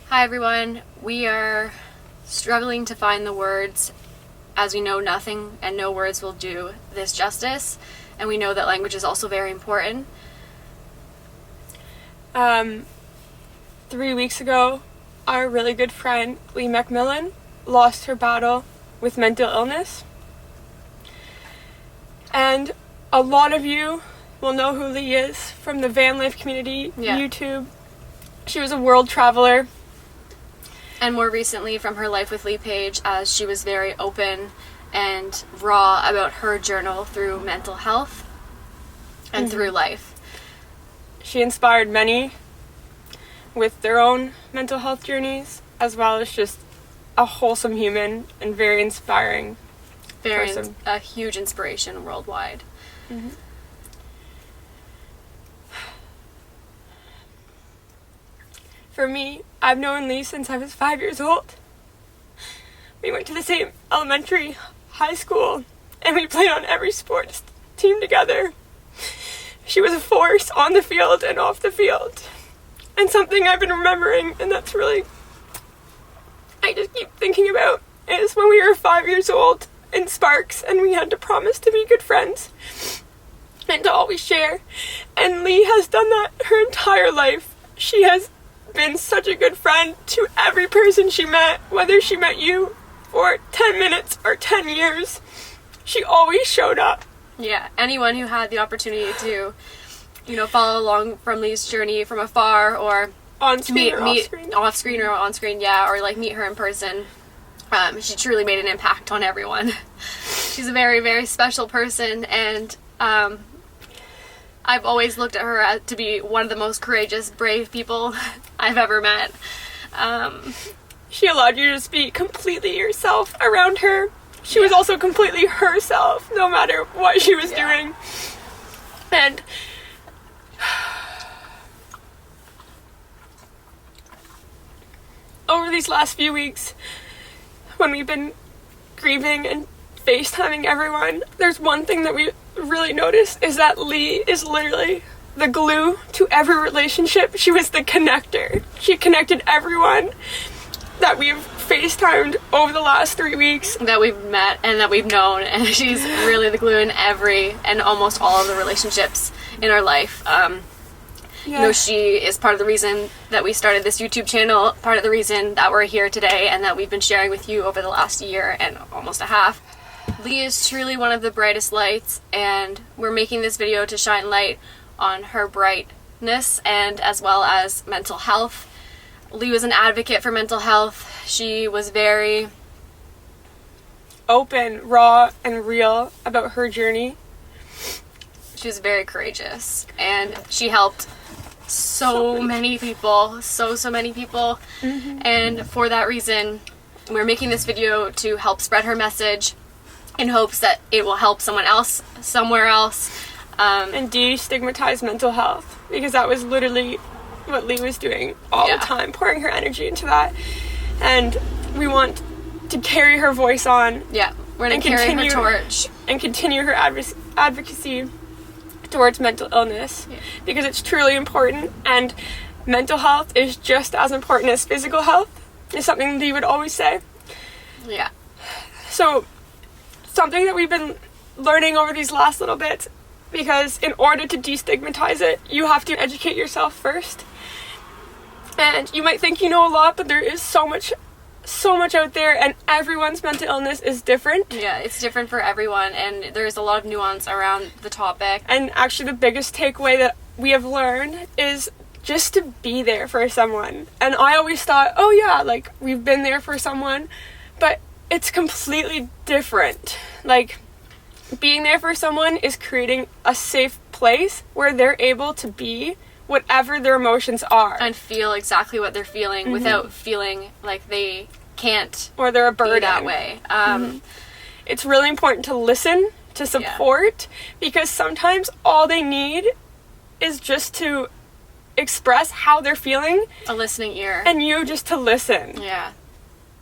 Hi everyone, we are struggling to find the words as we know nothing and no words will do this justice, and we know that language is also very important. 3 weeks ago, our really good friend Lee Macmillan lost her battle with mental illness, and a lot of you will know who Lee is from the van life community, YouTube. She was a world traveler. And more recently from her Life with Lee page, as she was very open and raw about her journal through mental health and through life. She inspired many with their own mental health journeys, as well as just a wholesome human and very inspiring person. A huge inspiration worldwide. For me, I've known Lee since I was 5 years old. We went to the same elementary, high school, and we played on every sports team together. She was a force on the field and off the field. And something I've been remembering, and that's really, I just keep thinking about, is when we were 5 years old in Sparks and we had to promise to be good friends and to always share. And Lee has done that her entire life. She has been such a good friend to every person she met, whether she met you for 10 minutes or 10 years. She always showed up. Yeah, anyone who had the opportunity to, follow along from Lee's journey from afar, or on screen or off screen, or like meet her in person. She truly made an impact on everyone. She's a very, very special person, and I've always looked at her to be one of the most courageous, brave people I've ever met. She allowed you to just be completely yourself around her. She was also completely herself, no matter what she was doing. And over these last few weeks, when we've been grieving and FaceTiming everyone, there's one thing that we really noticed, is that Lee is literally the glue to every relationship. She was the connector. She connected everyone that we've FaceTimed over the last 3 weeks. That we've met and that we've known, and she's really the glue in every and almost all of the relationships in our life. She is part of the reason that we started this YouTube channel, part of the reason that we're here today and that we've been sharing with you over the last year and almost a half. Lee is truly one of the brightest lights, and we're making this video to shine light on her brightness and as well as mental health. Lee was an advocate for mental health. She was very open, raw, and real about her journey. She was very courageous, and she helped so many people, so many people. And for that reason, we're making this video to help spread her message in hopes that it will help someone else somewhere else. And destigmatize mental health, because that was literally what Lee was doing all the time, pouring her energy into that. And we want to carry her voice on. Yeah, we're going to carry her torch. And continue her advocacy towards mental illness, because it's truly important, and mental health is just as important as physical health, is something Lee would always say. Yeah. So, something that we've been learning over these last little bits, because in order to destigmatize it, you have to educate yourself first. And you might think you know a lot, but there is so much out there, and everyone's mental illness is different. Yeah, it's different for everyone, and there's a lot of nuance around the topic. And actually the biggest takeaway that we have learned is just to be there for someone. And I always thought, we've been there for someone, but it's completely different. Like, being there for someone is creating a safe place where they're able to be whatever their emotions are. And feel exactly what they're feeling without feeling like they can't. Or they're a burden. Be that way. It's really important to listen, to support, because sometimes all they need is just to express how they're feeling. A listening ear. And you just to listen. Yeah.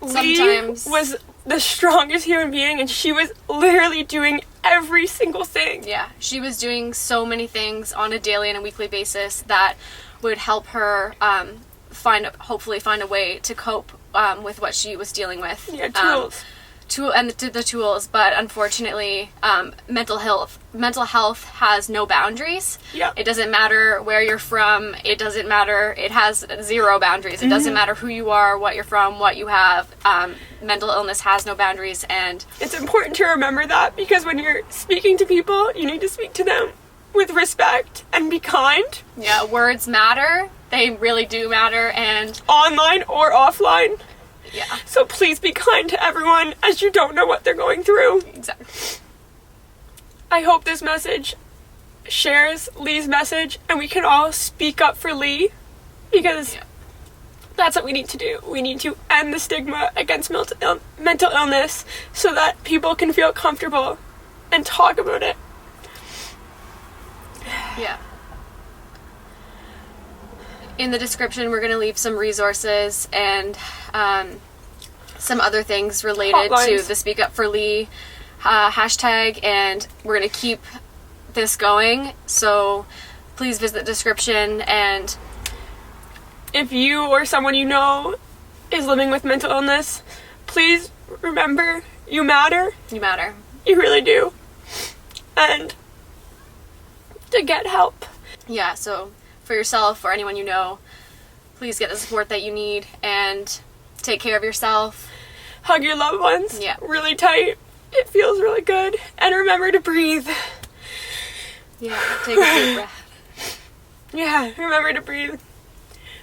Sometimes Lee was the strongest human being, and she was literally doing every single thing. Yeah, she was doing so many things on a daily and a weekly basis that would help her hopefully find a way to cope with what she was dealing with. Yeah, tools. The tools, but unfortunately, mental health has no boundaries. Yeah. It doesn't matter where you're from. It doesn't matter. It has zero boundaries. It doesn't matter who you are, what you're from, what you have. Mental illness has no boundaries, and it's important to remember that, because when you're speaking to people, you need to speak to them with respect and be kind. Yeah, words matter. They really do matter, and online or offline. Yeah. So please be kind to everyone, as you don't know what they're going through. Exactly. I hope this message shares Lee's message, and we can all speak up for Lee, because that's what we need to do. We need to end the stigma against mental illness so that people can feel comfortable and talk about it. Yeah. In the description, we're going to leave some resources and some other things related Hotlines. to the Speak Up for Lee hashtag, and we're going to keep this going. So please visit the description, and if you or someone you know is living with mental illness, please remember, you matter. you matter. You really do. And to get help. Yeah, so for yourself or anyone you know, please get the support that you need and take care of yourself. Hug your loved ones. Yeah. Really tight. It feels really good. And remember to breathe. Yeah, take a deep breath. Yeah, remember to breathe.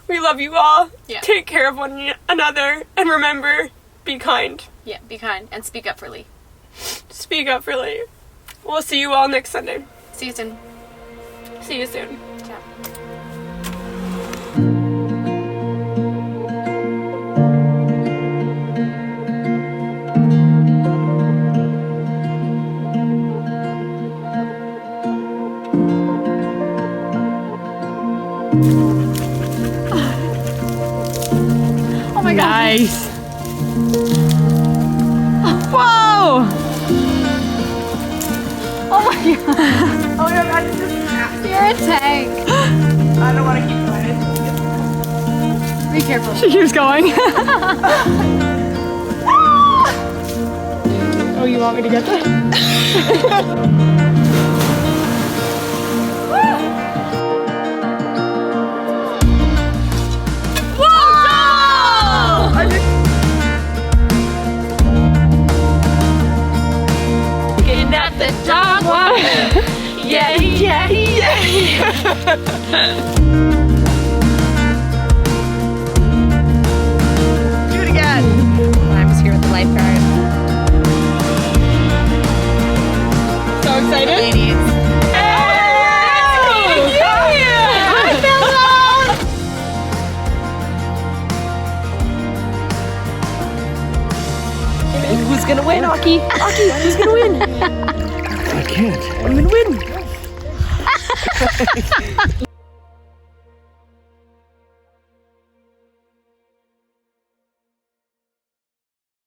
We love you all. Yeah. Take care of one another. And remember, be kind. Yeah, be kind and speak up for Lee. Speak up for Lee. We'll see you all next Sunday. See you soon. See you soon. Ciao. Oh my god. Nice. Whoa! Oh my god. Oh my god, that's just nasty. You're a tank. I don't want to keep going. Be careful. She keeps going. Oh, you want me to get that? Getting at the dog one. Yeah, yeah, yeah. Do it again. I was here with the lifeguard. So excited. Ladies. Hey! Yeah! I fell down. Who's gonna win, Aki? Aki, who's gonna win? I can't. I'm gonna win.